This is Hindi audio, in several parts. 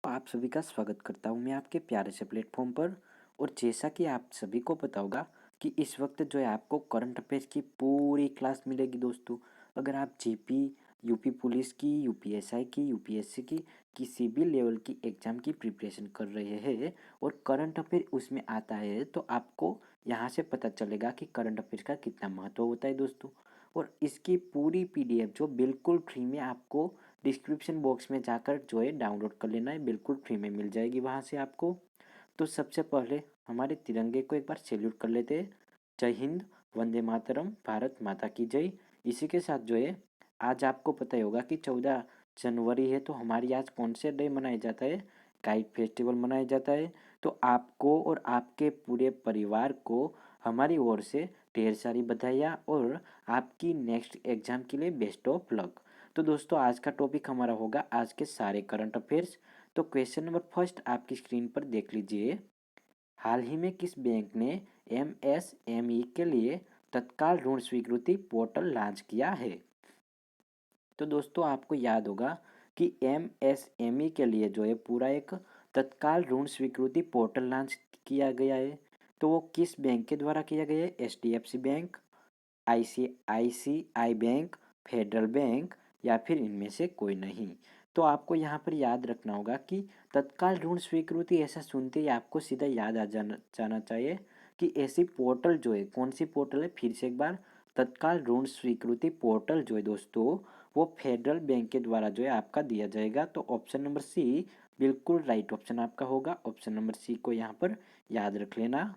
आप सभी का स्वागत करता हूं मैं आपके प्यारे से प्लेटफॉर्म पर। और जैसा कि आप सभी को पता होगा कि इस वक्त जो है आपको करंट अफेयर्स की पूरी क्लास मिलेगी दोस्तों। अगर आप जीपी, यूपी पुलिस की, यूपीएसआई की, यूपीएससी की, किसी भी लेवल की एग्जाम की प्रिपरेशन कर रहे हैं और करंट अफेयर उसमें आता है तो आपको यहाँ से पता चलेगा कि करंट अफेयर्स का कितना महत्व होता है दोस्तों। और इसकी पूरी पीडीएफ जो बिल्कुल फ्री में आपको डिस्क्रिप्शन बॉक्स में जाकर जो है डाउनलोड कर लेना है, बिल्कुल फ्री में मिल जाएगी वहाँ से आपको। तो सबसे पहले हमारे तिरंगे को एक बार सैल्यूट कर लेते हैं। जय हिंद, वंदे मातरम, भारत माता की जय। इसी के साथ जो है आज आपको पता ही होगा कि 14 जनवरी है, तो हमारी आज कौन से डे मनाया जाता है? काइट फेस्टिवल मनाया जाता है। तो आपको और आपके पूरे परिवार को हमारी ओर से ढेर सारी बधाइयाँ और आपकी नेक्स्ट एग्जाम के लिए बेस्ट ऑफ लक। तो दोस्तों आज का टॉपिक हमारा होगा आज के सारे करंट अफेयर्स। तो क्वेश्चन नंबर फर्स्ट आपकी स्क्रीन पर देख लीजिए। हाल ही में किस बैंक ने एमएसएमई के लिए तत्काल ऋण स्वीकृति पोर्टल लॉन्च किया है? तो दोस्तों आपको याद होगा कि एमएसएमई के लिए जो है पूरा एक तत्काल ऋण स्वीकृति पोर्टल लॉन्च किया गया है। तो वो किस बैंक के द्वारा किया गया है? HDFC bank, ICICI bank, federal bank या फिर इनमें से कोई नहीं। तो आपको यहाँ पर याद रखना होगा कि तत्काल ऋण स्वीकृति ऐसा सुनते ही आपको सीधा याद आ जाना चाहिए कि ऐसी पोर्टल जो है, कौन सी पोर्टल है, फिर से एक बार, तत्काल ऋण स्वीकृति पोर्टल जो है दोस्तों वो फेडरल बैंक के द्वारा जो है आपका दिया जाएगा। तो ऑप्शन नंबर सी बिल्कुल राइट ऑप्शन आपका होगा। ऑप्शन नंबर सी को यहाँ पर याद रख लेना।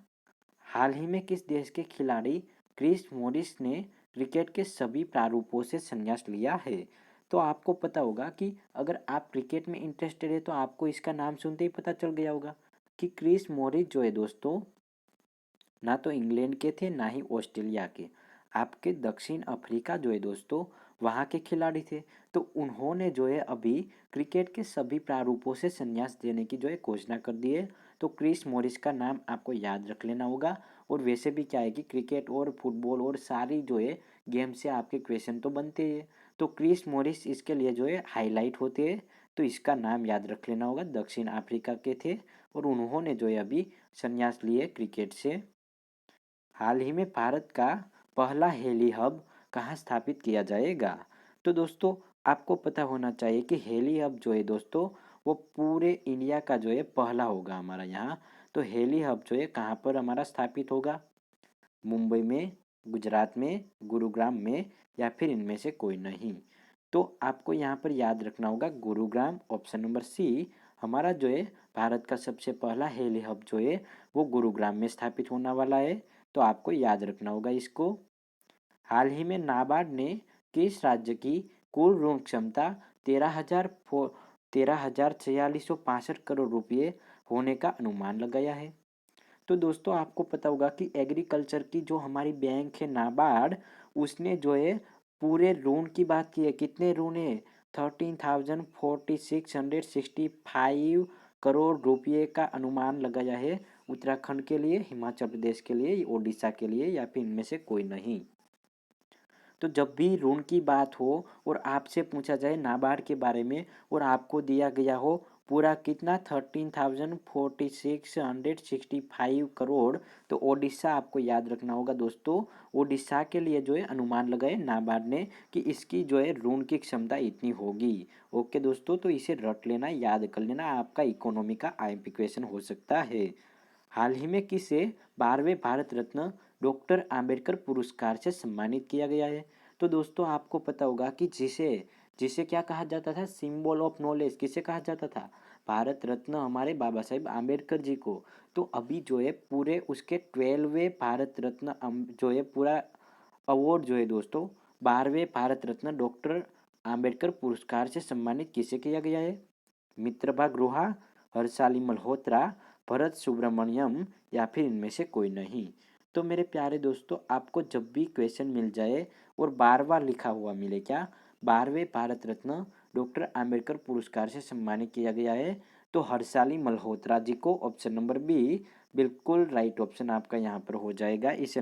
हाल ही में किस देश के खिलाड़ी क्रिस मॉरिस ने क्रिकेट के सभी प्रारूपों से संन्यास लिया है? तो आपको पता होगा कि अगर आप क्रिकेट में इंटरेस्टेड है तो आपको इसका नाम सुनते ही पता चल गया होगा कि क्रिस मॉरिस जो है दोस्तों ना तो इंग्लैंड के थे ना ही ऑस्ट्रेलिया के, आपके दक्षिण अफ्रीका जो है दोस्तों वहाँ के खिलाड़ी थे। तो उन्होंने जो है अभी क्रिकेट के सभी प्रारूपों से संन्यास देने की जो है घोषणा कर दी है। तो क्रिस मॉरिस का नाम आपको याद रख लेना होगा। और वैसे भी क्या है कि क्रिकेट और फुटबॉल और सारी जो है गेम से आपके क्वेश्चन तो बनते हैं, तो क्रिस मॉरिस इसके लिए जो है हाईलाइट होते हैं। तो इसका नाम याद रख लेना होगा। दक्षिण अफ्रीका के थे और उन्होंने जो है अभी संन्यास लिए क्रिकेट से। हाल ही में भारत का पहला हेली हब कहाँ स्थापित किया जाएगा? तो दोस्तों आपको पता होना चाहिए कि हेली हब जो है दोस्तों वो पूरे इंडिया का जो है पहला होगा हमारा यहाँ। तो हेली हब जो है कहाँ पर हमारा स्थापित होगा? मुंबई में, गुजरात में, गुरुग्राम में या फिर इनमें से कोई नहीं। तो आपको यहाँ पर याद रखना होगा गुरुग्राम। ऑप्शन नंबर सी हमारा जो है भारत का सबसे पहला हेली हब जो है वो गुरुग्राम में स्थापित होने वाला है। तो आपको याद रखना होगा इसको। हाल ही में नाबार्ड ने किस राज्य की कुल ऋण क्षमता 13,4665 करोड़ रुपये होने का अनुमान लगाया है? तो दोस्तों आपको पता होगा कि एग्रीकल्चर की जो हमारी बैंक है नाबार्ड, उसने जो है पूरे ऋण की बात की है। कितने ऋण है? 13,4665 करोड़ रुपये का अनुमान लगाया है उत्तराखंड के लिए, हिमाचल प्रदेश के लिए, उड़ीसा के लिए या फिर इनमें से कोई नहीं। तो जब भी ऋण की बात हो और आपसे पूछा जाए नाबार्ड के बारे में और आपको दिया गया हो पूरा कितना 13,4665 करोड़, तो ओडिशा आपको याद रखना होगा दोस्तों। ओडिशा के लिए जो है अनुमान लगाए नाबार्ड ने कि इसकी जो है ऋण की क्षमता इतनी होगी। ओके दोस्तों, तो इसे रट लेना, याद कर लेना, आपका इकोनॉमी का आईएमपी क्वेश्चन हो सकता है। हाल ही में किसे 12वें भारत रत्न डॉक्टर आम्बेडकर पुरस्कार से सम्मानित किया गया है? तो दोस्तों आपको पता होगा कि जिसे जिसे क्या कहा जाता था? सिंबल ऑफ नॉलेज किसे कहा जाता था? भारत रत्न हमारे बाबा साहेब आम्बेडकर जी को। तो अभी जो है पूरे उसके 12वें भारत रत्न जो है पूरा अवार्ड जो है दोस्तों 12वें भारत रत्न डॉक्टर आम्बेडकर पुरस्कार से सम्मानित किसे किया गया है? मित्रभा गुहा, हर्षाली मल्होत्रा, भरत सुब्रमण्यम या फिर इनमें से कोई नहीं। तो मेरे प्यारे दोस्तों आपको जब भी क्वेश्चन मिल जाए और बार बार लिखा हुआ मिले, क्या 12वें भारत रत्न डॉक्टर आम्बेडकर पुरस्कार से सम्मानित किया गया है, तो हर्षाली मल्होत्रा जी को ऑप्शन नंबर बी बिल्कुल राइट ऑप्शन आपका यहाँ पर हो जाएगा। इस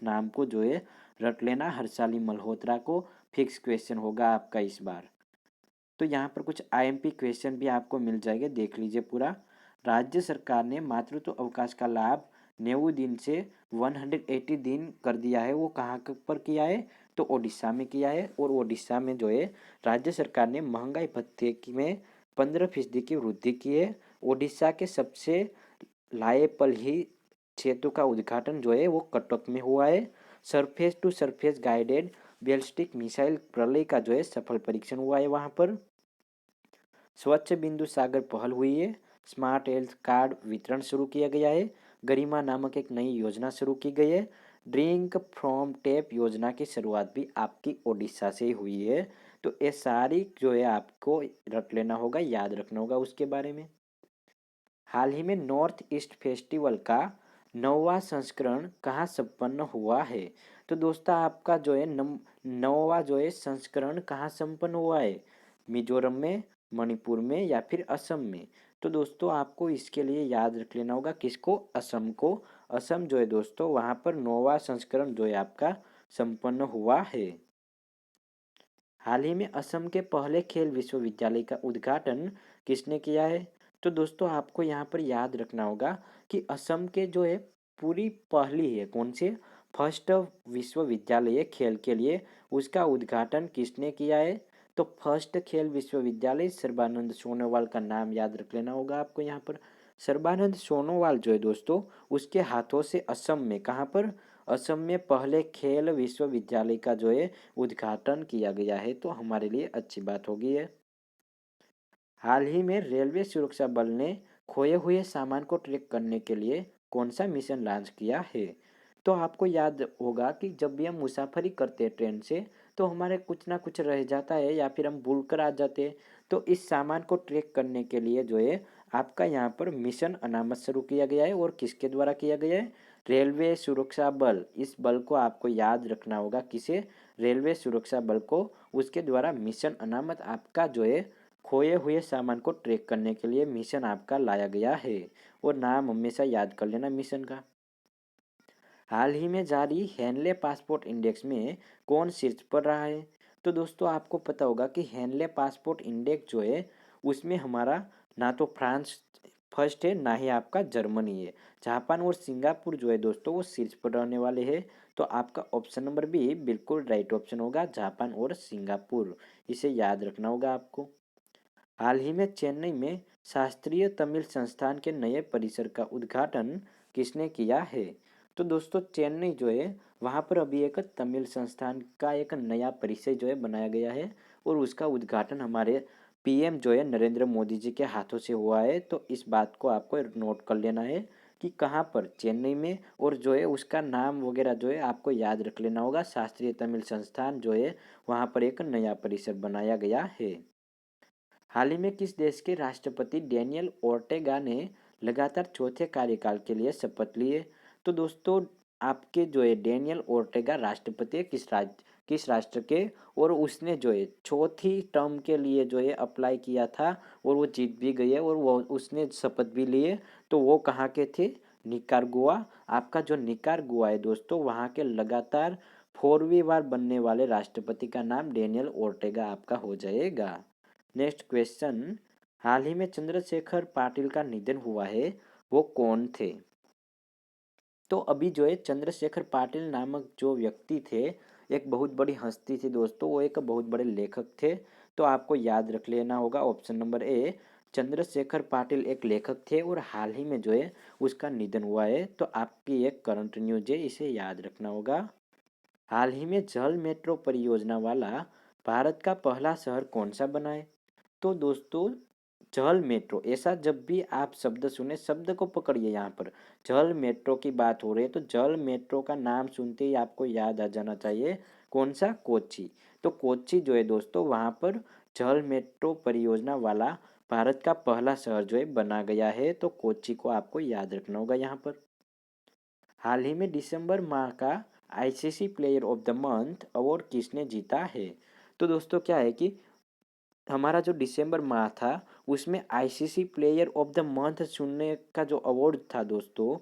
नाम को जो है रट लेना, हर्षाली मल्होत्रा को। फिक्स क्वेश्चन होगा आपका इस बार। तो यहाँ पर कुछ आईएमपी क्वेश्चन भी आपको मिल जाएंगे, देख लीजिए पूरा। राज्य सरकार ने मातृत्व अवकाश का लाभ 90 दिन से 180 दिन कर दिया है। वो कहाँ पर किया है? तो ओडिशा में किया है। और ओडिशा में जो है राज्य सरकार ने महंगाई भत्ते में 15% की वृद्धि की है। ओडिशा के सबसे लाएपल्ही क्षेत्र का उद्घाटन जो है वो कटक में हुआ है। Surface to surface guided ballistic missile Pralay का जो है सफल परीक्षण हुआ है वहां पर। स्वच्छ बिंदु सागर पहल हुई है। स्मार्ट हेल्थ कार्ड वितरण शुरू किया गया है। गरिमा नामक एक नई योजना शुरू की गई है। ड्रिंक फ्रॉम टैप योजना की शुरुआत भी आपकी ओडिशा से ही हुई है। तो ये सारी जो है आपको रट लेना होगा, याद रखना होगा उसके बारे में। हाल ही में नॉर्थ ईस्ट फेस्टिवल का 9वां संस्करण कहाँ संपन्न हुआ है? तो दोस्तों आपका जो है 9वां जो है संस्करण कहाँ संपन्न हुआ है? मिजोरम में, मणिपुर में या फिर असम में? तो दोस्तों आपको इसके लिए याद रख लेना होगा किसको? असम को। असम जो है दोस्तों वहाँ पर 9वां संस्करण जो है आपका संपन्न हुआ है। हाल ही में असम के पहले खेल विश्वविद्यालय का उद्घाटन किसने किया है? तो दोस्तों आपको यहाँ पर याद रखना होगा कि असम के जो है पूरी पहली है कौन से फर्स्ट विश्वविद्यालय खेल के लिए, उसका उद्घाटन किसने किया है? तो फर्स्ट खेल विश्वविद्यालय सर्बानंद सोनोवाल का नाम याद रख लेना होगा आपको यहाँ पर। सर्बानंद सोनोवाल जो है दोस्तों उसके हाथों से असम में, कहाँ पर? असम में पहले खेल विश्वविद्यालय का जो है उद्घाटन किया गया है। तो हमारे लिए अच्छी बात होगी है। हाल ही में रेलवे सुरक्षा बल ने खोए हुए सामान को ट्रैक करने के लिए कौन सा मिशन लॉन्च किया है? तो आपको याद होगा कि जब भी हम मुसाफरी करते हैं ट्रेन से, तो हमारे कुछ ना कुछ रह जाता है या फिर हम भूल कर आ जाते हैं। तो इस सामान को ट्रैक करने के लिए जो है आपका यहाँ पर मिशन अनामत शुरू किया गया है। और किसके द्वारा किया गया है? रेलवे सुरक्षा बल। इस बल को आपको याद रखना होगा, किसे? रेलवे सुरक्षा बल को। उसके द्वारा मिशन अनामत आपका जो है खोए हुए सामान को ट्रैक करने के लिए मिशन आपका लाया गया है। और नाम हमेशा याद कर लेना मिशन का। हाल ही में जारी हेनले पासपोर्ट इंडेक्स में कौन शीर्ष पर रहा है? तो दोस्तों आपको पता होगा कि हेनले पासपोर्ट इंडेक्स जो है उसमें हमारा ना तो फ्रांस फर्स्ट है, ना ही आपका जर्मनी है। जापान और सिंगापुर जो है दोस्तों वो शीर्ष पर रहने वाले हैं। तो आपका ऑप्शन नंबर बी बिल्कुल राइट ऑप्शन होगा, जापान और सिंगापुर। इसे याद रखना होगा आपको। हाल ही में चेन्नई में शास्त्रीय तमिल संस्थान के नए परिसर का उद्घाटन किसने किया है? तो दोस्तों चेन्नई जो है वहाँ पर अभी एक तमिल संस्थान का एक नया परिसर जो है बनाया गया है। और उसका उद्घाटन हमारे पीएम जो है नरेंद्र मोदी जी के हाथों से हुआ है। तो इस बात को आपको नोट कर लेना है कि कहाँ पर? चेन्नई में। और जो है उसका नाम वगैरह जो है आपको याद रख लेना होगा। शास्त्रीय तमिल संस्थान जो है वहाँ पर एक नया परिसर बनाया गया है। हाल ही में किस देश के राष्ट्रपति डेनियल ओर्टेगा ने लगातार चौथे कार्यकाल के लिए शपथ ली है? तो दोस्तों आपके जो है डेनियल ओर्टेगा राष्ट्रपति है किस राष्ट्र के? और उसने जो है चौथी टर्म के लिए जो है अप्लाई किया था और वो जीत भी गई है और वो उसने शपथ भी ली है। तो वो कहाँ के थे? निकारागुआ। आपका जो निकारागुआ है दोस्तों वहाँ के लगातार 4वीं बार बनने वाले राष्ट्रपति का नाम डेनियल ओर्टेगा आपका हो जाएगा। Next question. हाल ही में चंद्रशेखर पाटिल का निधन हुआ है, वो कौन थे? तो अभी जो है चंद्रशेखर पाटिल नामक जो व्यक्ति थे एक बहुत बड़ी हस्ती थी दोस्तों, वो एक बहुत बड़े लेखक थे। तो आपको याद रख लेना होगा option number A, Chandrashekhar Patil एक लेखक थे और हाल ही में जो है उसका निधन हुआ है। तो आपकी एक करंट न्यूज है, इसे याद रखना होगा। हाल ही में जल मेट्रो परियोजना वाला भारत का पहला शहर कौन सा बना है? तो दोस्तों जल मेट्रो, ऐसा जब भी आप शब्द सुने शब्द को पकड़िए। यहाँ पर जल मेट्रो की बात हो रही है तो जल मेट्रो का नाम सुनते ही आपको याद आ जाना चाहिए कौन सा? कोच्चि। तो कोच्चि जो है दोस्तों वहाँ पर जल मेट्रो परियोजना वाला भारत का पहला शहर जो है बना गया है। तो कोच्चि को आपको याद रखना होगा यहाँ पर। हाल ही में दिसंबर माह का ICC player of the month award किसने जीता है? तो दोस्तों क्या है कि हमारा जो दिसंबर माह था उसमें ICC player of the month चुनने का जो अवार्ड था दोस्तों,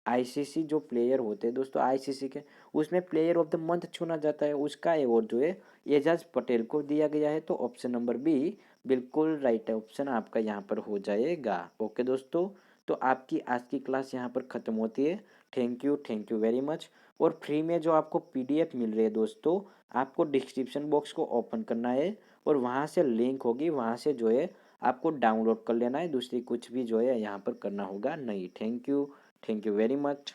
आईसीसी जो प्लेयर होते हैं दोस्तों आईसीसी के, उसमें प्लेयर ऑफ द मंथ चुना जाता है। उसका अवार्ड जो है एजाज पटेल को दिया गया है। तो ऑप्शन नंबर बी बिल्कुल राइट ऑप्शन आपका यहाँ पर हो जाएगा। ओके दोस्तों, तो आपकी आज की क्लास यहाँ पर ख़त्म होती है। Thank you very much. और फ्री में जो आपको पीडीएफ मिल रही है दोस्तों, आपको डिस्क्रिप्शन बॉक्स को ओपन करना है और वहाँ से लिंक होगी, वहाँ से जो है आपको डाउनलोड कर लेना है। दूसरी कुछ भी जो है यहाँ पर करना होगा नहीं। Thank you very much.